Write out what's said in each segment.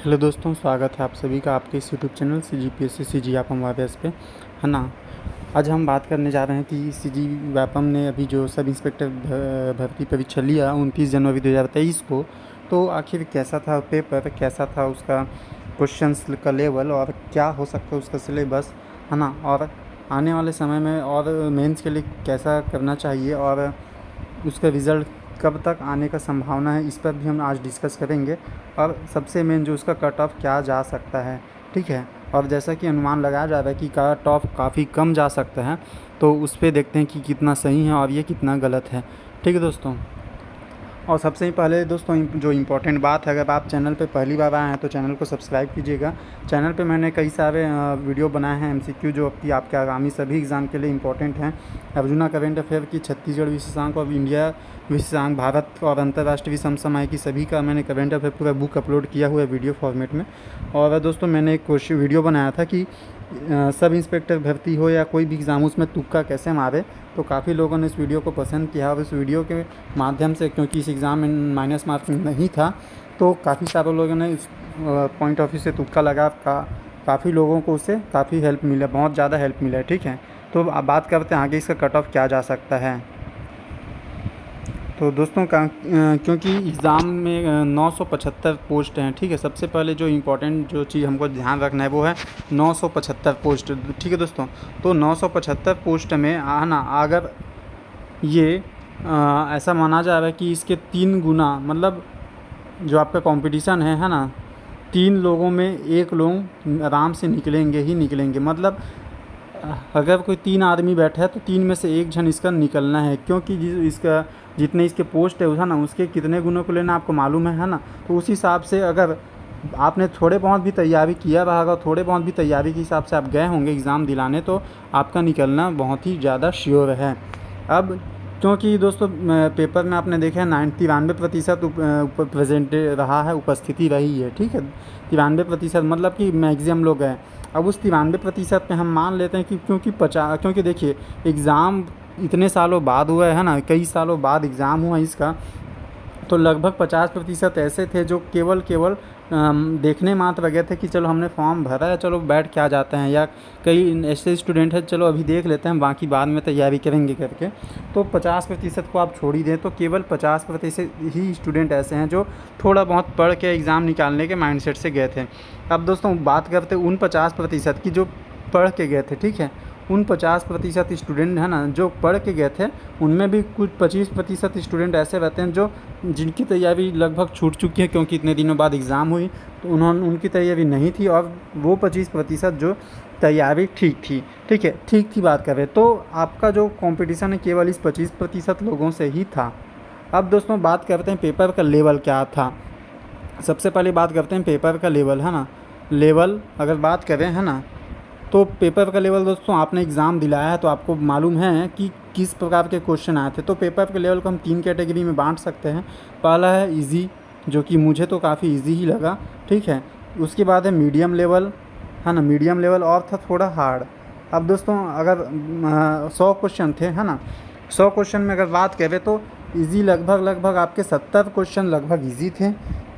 Hello दोस्तों, स्वागत है आप सभी का आपके इस YouTube channel CGPSC CG Vyapam website पे, है ना। आज हम बात करने जा रहे हैं कि CG व्यापम ने अभी जो सब इंस्पेक्टर भर्ती परीक्षा लिया 29 जनवरी 2023 को, तो आखिर कैसा था पेपर, कैसा था उसका क्वेश्चंस का लेवल और क्या हो सकता है उसका सिलेबस, है ना। और आने वाले समय में और मेंस के लिए कैसा करना चाहिए और उसका रिज़ल्ट कब तक आने का संभावना है, इस पर भी हम आज डिस्कस करेंगे। और सबसे मेन जो उसका कट ऑफ क्या जा सकता है, ठीक है। और जैसा कि अनुमान लगाया जा रहा है कि कट ऑफ काफ़ी कम जा सकता है, तो उस पर देखते हैं कि कितना सही है और ये कितना गलत है, ठीक है दोस्तों। और सबसे ही पहले दोस्तों जो इम्पोर्टेंट बात है, अगर आप चैनल पे पहली बार आए हैं तो चैनल को सब्सक्राइब कीजिएगा। चैनल पे मैंने कई सारे वीडियो बनाए हैं MCQ जो कि आपके आगामी सभी एग्ज़ाम के लिए इम्पोर्टेंट हैं। अर्जुना करेंट अफेयर की, छत्तीसगढ़ विशेषांक और इंडिया विशेषांक, भारत और अंतर्राष्ट्रीय समसामयिक की सभी का मैंने करेंट अफेयर पूरा बुक अपलोड किया हुआ है वीडियो फॉर्मेट में। और दोस्तों मैंने एक वीडियो बनाया था कि सब इंस्पेक्टर भर्ती हो या कोई भी एग्ज़ाम उसमें तुक्का कैसे मारे, तो काफ़ी लोगों ने इस वीडियो को पसंद किया। और इस वीडियो के माध्यम से, क्योंकि इस एग्ज़ाम में माइनस मार्किंग नहीं था, तो काफ़ी सारे लोगों ने इस पॉइंट ऑफ व्यू से तुक्का लगा, काफ़ी लोगों को उससे काफ़ी हेल्प मिला, बहुत ज़्यादा हेल्प मिला है, ठीक है। तो अब बात करते हैं आगे इसका कट ऑफ क्या जा सकता है। तो दोस्तों क्योंकि एग्ज़ाम में 975 पोस्ट हैं, ठीक है। सबसे पहले जो इम्पोर्टेंट जो चीज़ हमको ध्यान रखना है वो है 975 पोस्ट, ठीक है दोस्तों। तो 975 पोस्ट में आना, अगर ये ऐसा माना जा रहा है कि इसके 3 गुना, मतलब जो आपका कंपटीशन है ना, 3 लोगों में 1 लोग आराम से निकलेंगे ही निकलेंगे। मतलब अगर कोई 3 आदमी बैठा है तो 3 में से 1 जन इसका निकलना है, क्योंकि इसका जितने इसके पोस्ट है ना, उसके कितने गुणों को लेना आपको मालूम है ना। तो उस हिसाब से अगर आपने थोड़े बहुत भी तैयारी किया रहेगा, थोड़े बहुत भी तैयारी के हिसाब से आप गए होंगे एग्ज़ाम दिलाने, तो आपका निकलना बहुत ही ज़्यादा श्योर है। अब क्योंकि दोस्तों पेपर में आपने देखा है 93% प्रेजेंट रहा है, उपस्थिति रही है, ठीक है। 93% मतलब कि मैक्सिमम लोग हैं। अब उस 93% पे हम मान लेते हैं कि क्योंकि देखिए एग्ज़ाम इतने सालों बाद हुआ है ना, कई सालों बाद एग्ज़ाम हुआ इसका, तो लगभग 50% ऐसे थे जो केवल देखने मात्र गए थे कि चलो हमने फॉर्म भरा है, चलो बैठ के आ जाते हैं, या कई ऐसे स्टूडेंट हैं चलो अभी देख लेते हैं, बाकी बाद में तैयारी करेंगे करके। तो 50% को आप छोड़ ही दें, तो केवल 50% ही स्टूडेंट ऐसे हैं जो थोड़ा बहुत पढ़ के एग्ज़ाम निकालने के माइंडसेट से गए थे। अब दोस्तों बात करते उन 50% की जो पढ़ के गए थे, ठीक है। उन 50% स्टूडेंट है ना जो पढ़ के गए थे, उनमें भी कुछ 25% स्टूडेंट ऐसे रहते हैं जो जिनकी तैयारी लगभग छूट चुकी है, क्योंकि इतने दिनों बाद एग्ज़ाम हुई, तो उनकी तैयारी नहीं थी। और वो 25% जो तैयारी ठीक थी, ठीक है, ठीक थी बात करें, तो आपका जो कंपटीशन है केवल इस 25% लोगों से ही था। अब दोस्तों बात करते हैं पेपर का लेवल क्या था। सबसे पहले बात करते हैं पेपर का लेवल, है ना। लेवल अगर बात करें, है ना, तो पेपर का लेवल दोस्तों आपने एग्ज़ाम दिलाया है तो आपको मालूम है कि किस प्रकार के क्वेश्चन आए थे। तो पेपर के लेवल को हम 3 कैटेगरी में बांट सकते हैं। पहला है इजी, जो कि मुझे तो काफ़ी इजी ही लगा, ठीक है। उसके बाद है मीडियम लेवल, है ना, मीडियम लेवल, और था थोड़ा हार्ड। अब दोस्तों अगर 100 क्वेश्चन थे, है ना, 100 क्वेश्चन में अगर बात करें तो इजी लगभग आपके 70 क्वेश्चन लगभग इजी थे।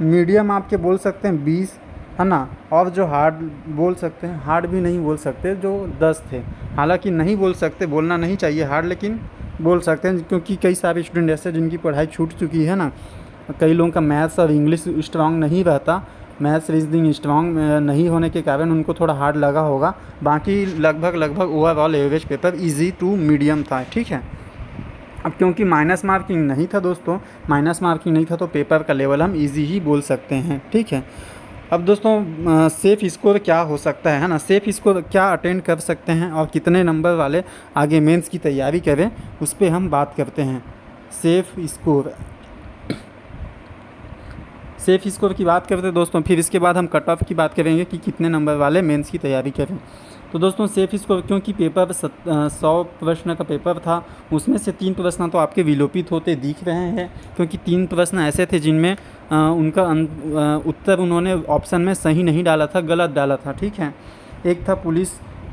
मीडियम आपके बोल सकते हैं 20, है ना, और जो हार्ड बोल सकते हैं, हार्ड भी नहीं बोल सकते, जो 10 थे। हालांकि नहीं बोल सकते, बोलना नहीं चाहिए हार्ड, लेकिन बोल सकते हैं, क्योंकि कई सारे स्टूडेंट ऐसे जिनकी पढ़ाई छूट चुकी है ना। कई लोगों का मैथ्स और इंग्लिश स्ट्रांग नहीं रहता, मैथ्स रीजनिंग स्ट्रांग नहीं होने के कारण उनको थोड़ा हार्ड लगा होगा। बाकी लगभग overall average paper easy to medium था, ठीक है। अब क्योंकि माइनस मार्किंग नहीं था दोस्तों, माइनस मार्किंग नहीं था, तो पेपर का लेवल हम ईजी ही बोल सकते हैं, ठीक है। अब दोस्तों सेफ़ स्कोर क्या हो सकता है ना, सेफ़ स्कोर क्या अटेंड कर सकते हैं और कितने नंबर वाले आगे मेंस की तैयारी करें, उस पर हम बात करते हैं। सेफ़ स्कोर की बात करते हैं दोस्तों, फिर इसके बाद हम कट ऑफ की बात करेंगे कि कितने नंबर वाले मेंस की तैयारी करें। तो दोस्तों सेफ़ स्कोर, क्योंकि पेपर 100 प्रश्न का पेपर था, उसमें से 3 प्रश्न तो आपके विलोपित होते दिख रहे हैं, क्योंकि 3 प्रश्न ऐसे थे जिनमें उनका उत्तर उन्होंने ऑप्शन में सही नहीं डाला था, गलत डाला था, ठीक है। एक था पुलिस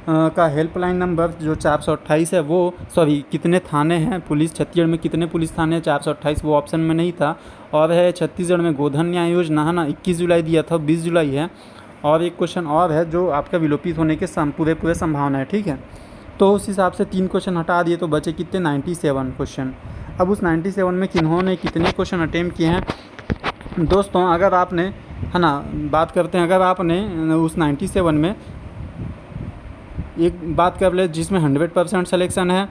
का हेल्पलाइन नंबर जो 428 है, वो कितने थाने हैं पुलिस, छत्तीसगढ़ में कितने पुलिस थाने हैं 428, वो ऑप्शन में नहीं था। और है छत्तीसगढ़ में गोधन न्याय योजना, है ना, 21 जुलाई दिया था, 20 जुलाई है। और एक क्वेश्चन और है जो आपका विलोपित होने के पूरे संभावना है, ठीक है। तो उस हिसाब से 3 क्वेश्चन हटा दिए तो बचे कितने, 97 क्वेश्चन। अब उस 97 में किन्होंने कितने क्वेश्चन अटेम्प्ट किए हैं दोस्तों, अगर आपने, है ना, बात करते हैं, अगर आपने उस 97 में एक बात कर ले जिसमें 100% सिलेक्शन है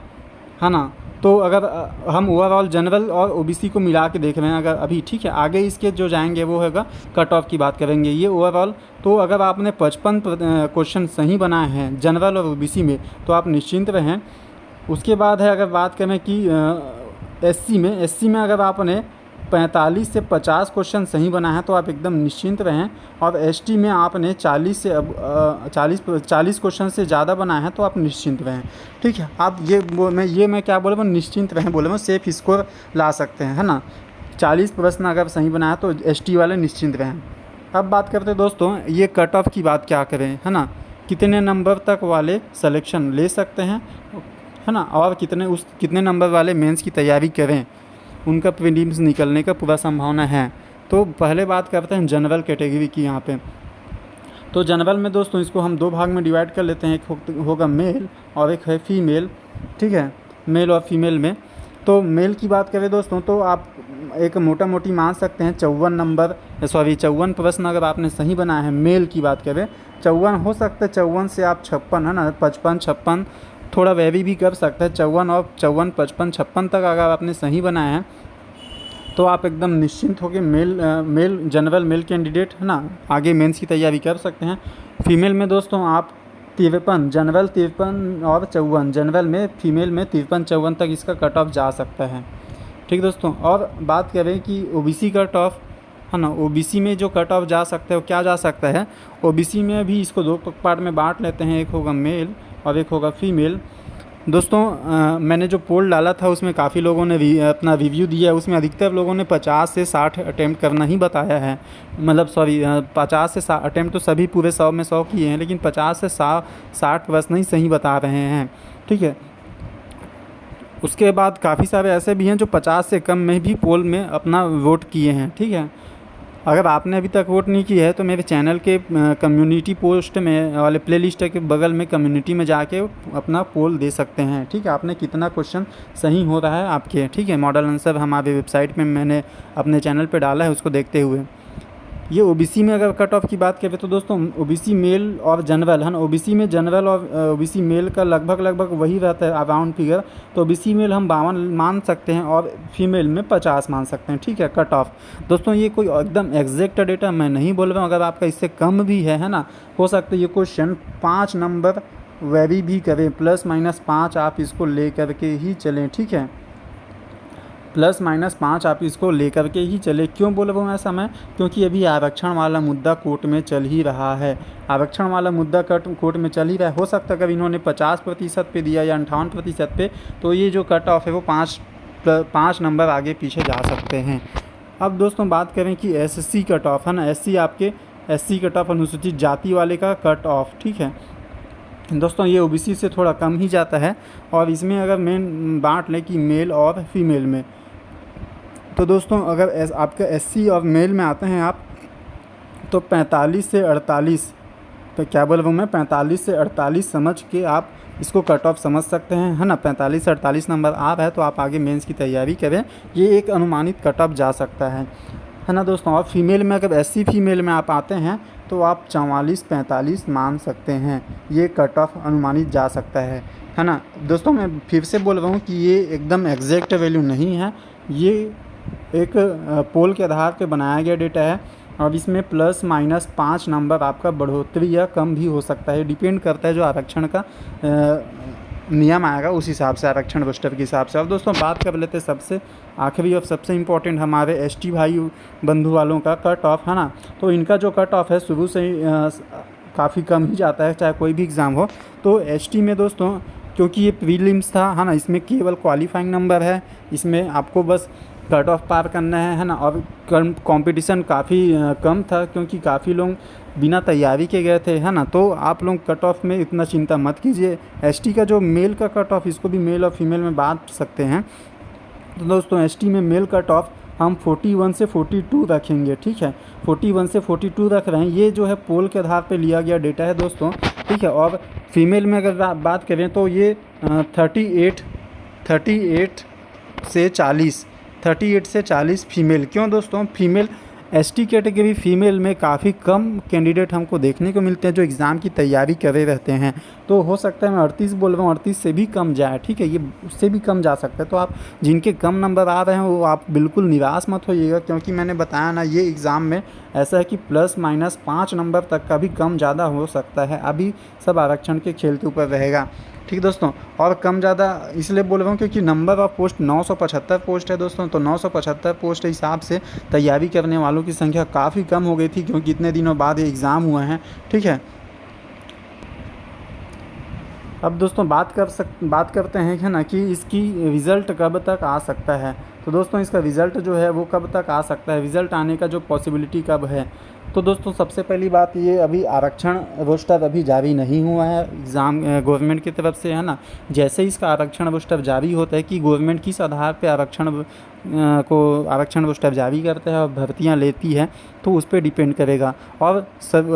ना, तो अगर हम ओवरऑल जनरल और ओबीसी को मिला के देख रहे हैं अगर अभी, ठीक है। आगे इसके जो जाएंगे वो होगा कट ऑफ की बात करेंगे, ये ओवरऑल। तो अगर आपने 55 क्वेश्चन सही बनाए हैं जनरल और ओबीसी में तो आप निश्चिंत रहें। उसके बाद है अगर बात करें कि एससी में अगर आपने 45 से 50 क्वेश्चन सही बनाए हैं तो आप एकदम निश्चिंत रहें। और एसटी में आपने 40 क्वेश्चन से ज़्यादा बनाए हैं तो आप निश्चिंत रहें, ठीक है। आप मैं क्या बोल रहा हूँ, निश्चिंत रहें बोल रहा हूँ, सेफ स्कोर ला सकते हैं, है ना। 40 प्रश्न अगर सही बनाया तो एसटी वाले निश्चिंत रहें। अब बात करते हैं दोस्तों, ये कट ऑफ की बात क्या करें, है ना, कितने नंबर तक वाले सिलेक्शन ले सकते हैं, है ना, और कितने नंबर वाले मेंस की तैयारी करें, उनका प्रीलिम्स निकलने का पूरा संभावना है। तो पहले बात करते हैं जनरल कैटेगरी की यहाँ पे। तो जनरल में दोस्तों इसको हम 2 भाग में डिवाइड कर लेते हैं, एक होगा मेल और एक है फीमेल, ठीक है। मेल और फीमेल में, तो मेल की बात करें दोस्तों तो आप एक मोटी मान सकते हैं 54 प्रश्न अगर आपने सही बनाया है, मेल की बात करें 54 हो सकता है, 54 से आप 56, है ना, 55 थोड़ा वेरी भी कर सकता है, 54 55 56 तक अगर आपने सही बनाया है तो आप एकदम निश्चिंत होकर जनरल मेल कैंडिडेट, है ना, आगे मेंस की तैयारी कर सकते हैं। फीमेल में दोस्तों आप 53 जनरल 53 और 54 जनरल में, फीमेल में 53 54 तक इसका कट ऑफ जा सकता है, ठीक दोस्तों। और बात करें कि ओबीसी कट ऑफ, है ना, ओबीसी में जो कट ऑफ जा सकता है वो क्या जा सकता है, ओबीसी में भी इसको 2 पार्ट में बांट लेते हैं, एक होगा मेल और एक होगा फीमेल। दोस्तों मैंने जो पोल डाला था उसमें काफ़ी लोगों ने अपना रिव्यू दिया है, उसमें अधिकतर लोगों ने 50 से 60 अटैम्प्ट करना ही बताया है, मतलब 50 से 60 अटैम्प्ट तो सभी पूरे 100 में 100 किए हैं, लेकिन 50 से 60 प्रश्न ही सही बता रहे हैं, ठीक है। उसके बाद काफ़ी सारे ऐसे भी हैं जो 50 से कम में भी पोल में अपना वोट किए हैं, ठीक है। अगर आपने अभी तक वोट नहीं किया है तो मेरे चैनल के कम्युनिटी पोस्ट में वाले प्लेलिस्ट के बगल में कम्युनिटी में जाके अपना पोल दे सकते हैं, ठीक है। आपने कितना क्वेश्चन सही हो रहा है आपके, ठीक है। मॉडल आंसर हमारे वेबसाइट में मैंने अपने चैनल पे डाला है, उसको देखते हुए। ये ओबीसी में अगर कट ऑफ की बात करें तो दोस्तों ओबीसी मेल और जनरल, है ना, ओबीसी में जनरल और ओबीसी मेल का लगभग वही रहता है अराउंड फिगर। तो ओबीसी मेल हम 52 मान सकते हैं और फीमेल में 50 मान सकते हैं, ठीक है, कट ऑफ। दोस्तों ये कोई एकदम एग्जैक्ट डेटा मैं नहीं बोल रहा हूँ, अगर आपका इससे कम भी है ना, हो सकता है ये क्वेश्चन 5 नंबर वेरी भी करें, ±5 आप इसको ले करके ही चलें, ठीक है, ±5 आप इसको लेकर के ही चले। क्यों बोल रहा हूँ ऐसा मैं, क्योंकि अभी आरक्षण वाला मुद्दा कोर्ट में चल ही रहा है, आरक्षण वाला मुद्दा कोर्ट में चल ही रहा है। हो सकता है अगर इन्होंने 50% पे दिया या 58% पे, तो ये जो कट ऑफ है वो 5 नंबर आगे पीछे जा सकते हैं। अब दोस्तों बात करें कि एससी कट ऑफ, है ना, एससी कट ऑफ अनुसूचित जाति वाले का कट ऑफ, ठीक है दोस्तों, ये ओबीसी से थोड़ा कम ही जाता है। और इसमें अगर मेन बांट लें कि मेल और फीमेल में, तो दोस्तों अगर आपका एससी और मेल में आते हैं आप तो 45 से 48, तो क्या बोल रहा हूँ मैं, 45 से 48 समझ के आप इसको कट ऑफ समझ सकते हैं, है ना। 45 से 48 नंबर आ रहा है तो आप आगे मेंस की तैयारी करें, ये एक अनुमानित कट ऑफ जा सकता है ना दोस्तों। और फीमेल में अगर एससी फीमेल में आप आते हैं तो आप 44-45 मान सकते हैं, ये कट ऑफ अनुमानित जा सकता है ना दोस्तों। मैं फिर से बोल रहा हूँ कि ये एकदम एग्जैक्ट वैल्यू नहीं है, ये एक पोल के आधार पे बनाया गया डेटा है और इसमें ±5 नंबर आपका बढ़ोतरी या कम भी हो सकता है, डिपेंड करता है जो आरक्षण का नियम आएगा उस हिसाब से, आरक्षण रोस्टर के हिसाब से। अब दोस्तों बात कर लेते हैं सबसे आखिरी और सबसे इम्पोर्टेंट हमारे एसटी भाई बंधु वालों का कट ऑफ, है ना। तो इनका जो कट ऑफ है शुरू से ही काफ़ी कम ही जाता है, चाहे कोई भी एग्ज़ाम हो। तो एसटी में दोस्तों क्योंकि ये प्रीलिम्स था, है ना, इसमें केवल क्वालिफाइंग नंबर है, इसमें आपको बस कट ऑफ पार करना है ना। और कंपटीशन काफ़ी कम था क्योंकि काफ़ी लोग बिना तैयारी के गए थे, है ना। तो आप लोग कट ऑफ में इतना चिंता मत कीजिए। एसटी का जो मेल का कट ऑफ, इसको भी मेल और फीमेल में बांट सकते हैं। तो दोस्तों एसटी में मेल कट ऑफ हम 41 से 42 रखेंगे, ठीक है। 41 से 42 रख रहे हैं, ये जो है पोल के आधार पे लिया गया डेटा है दोस्तों, ठीक है। और फीमेल में अगर बात करें तो ये 38 से 40 फीमेल। क्यों दोस्तों? फीमेल एसटी कैटेगरी फीमेल में काफ़ी कम कैंडिडेट हमको देखने को मिलते हैं जो एग्ज़ाम की तैयारी करे रहते हैं। तो हो सकता है मैं 38 बोल रहा हूँ, 38 से भी कम जाए, ठीक है, ये उससे भी कम जा सकता है। तो आप जिनके कम नंबर आ रहे हैं वो आप बिल्कुल निराश मत होइएगा, क्योंकि मैंने बताया ना, ये एग्ज़ाम में ऐसा है कि ±5 नंबर तक का भी कम ज़्यादा हो सकता है। अभी सब आरक्षण के खेल के ऊपर रहेगा, ठीक दोस्तों। और कम ज़्यादा इसलिए बोल रहा हूँ क्योंकि नंबर ऑफ़ पोस्ट 975 पोस्ट है दोस्तों। तो 975 पोस्ट के हिसाब से तैयारी करने वालों की संख्या काफ़ी कम हो गई थी, क्योंकि इतने दिनों बाद ये एग्ज़ाम हुए हैं, ठीक है। अब दोस्तों बात करते हैं कि ना कि इसकी रिज़ल्ट कब तक आ सकता है। तो दोस्तों इसका रिज़ल्ट जो है वो कब तक आ सकता है, रिज़ल्ट आने का जो पॉसिबिलिटी कब है। तो दोस्तों सबसे पहली बात ये, अभी आरक्षण रोस्टर अभी जारी नहीं हुआ है एग्ज़ाम गवर्नमेंट की तरफ से, है ना। जैसे ही इसका आरक्षण रोस्टर जारी होता है कि गवर्नमेंट किस आधार पे आरक्षण रोस्टर जारी करता है और भर्तियां लेती है, तो उस पर डिपेंड करेगा। और सब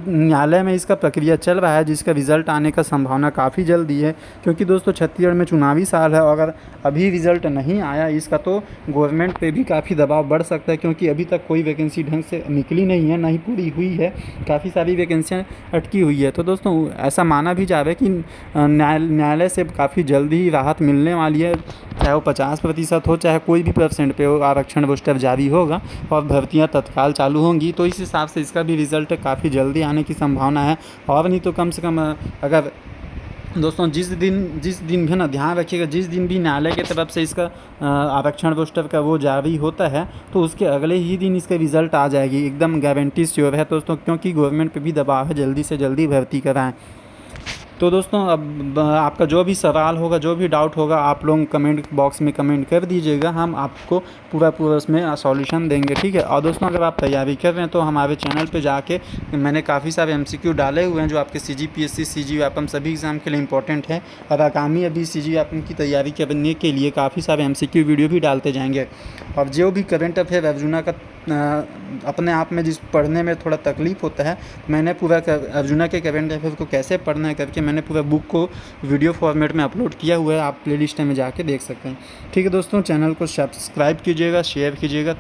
न्यायालय में इसका प्रक्रिया चल रहा है, जिसका रिज़ल्ट आने का संभावना काफ़ी जल्दी है, क्योंकि दोस्तों छत्तीसगढ़ में चुनावी साल है। और अगर अभी रिज़ल्ट नहीं आया इसका तो गवर्नमेंट पे भी काफ़ी दबाव बढ़ सकता है, क्योंकि अभी तक कोई वैकेंसी ढंग से निकली नहीं है, ना ही पूरी हुई है, काफ़ी सारी वैकेंसियाँ अटकी हुई है। तो दोस्तों ऐसा माना भी जा रहा है कि न्यायालय से काफ़ी जल्दी ही राहत मिलने वाली है, चाहे वो 50% हो, चाहे कोई भी परसेंट पे हो, आरक्षण रोस्टर जारी होगा और भर्तियां तत्काल चालू होंगी। तो इस हिसाब से इसका भी रिज़ल्ट काफ़ी जल्दी आने की संभावना है। और नहीं तो कम से कम अगर दोस्तों जिस दिन भी ना, ध्यान रखिएगा, जिस दिन भी न्यायालय की तरफ से इसका आरक्षण रोस्टर का वो जारी होता है, तो उसके अगले ही दिन इसका रिज़ल्ट आ जाएगी, एकदम गारंटी श्योर है दोस्तों, क्योंकि गवर्नमेंट पे भी दबाव है जल्दी से जल्दी भर्ती कराएं। तो दोस्तों अब आपका जो भी सवाल होगा, जो भी डाउट होगा, आप लोग कमेंट बॉक्स में कमेंट कर दीजिएगा, हम आपको पूरा उसमें सॉल्यूशन देंगे, ठीक है। और दोस्तों अगर आप तैयारी कर रहे हैं तो हमारे चैनल पे जाके मैंने काफ़ी सारे MCQ डाले हुए हैं जो आपके CGPSC CGWAPM सभी एग्ज़ाम के लिए इंपॉर्टेंट है। और आगामी अभी CGWAPM की तैयारी करने के लिए काफ़ी सारे MCQ वीडियो भी डालते जाएंगे। और जो भी करंट अफेयर अर्जुना का अपने आप में जिस पढ़ने में थोड़ा तकलीफ़ होता है, मैंने पूरा अर्जुना के करंट अफेयर को कैसे पढ़ना है करके मैंने पूरा बुक को वीडियो फॉर्मेट में अपलोड किया हुआ है, आप प्लेलिस्ट में जाके देख सकते हैं, ठीक है दोस्तों। चैनल को सब्सक्राइब कीजिएगा, शेयर कीजिएगा।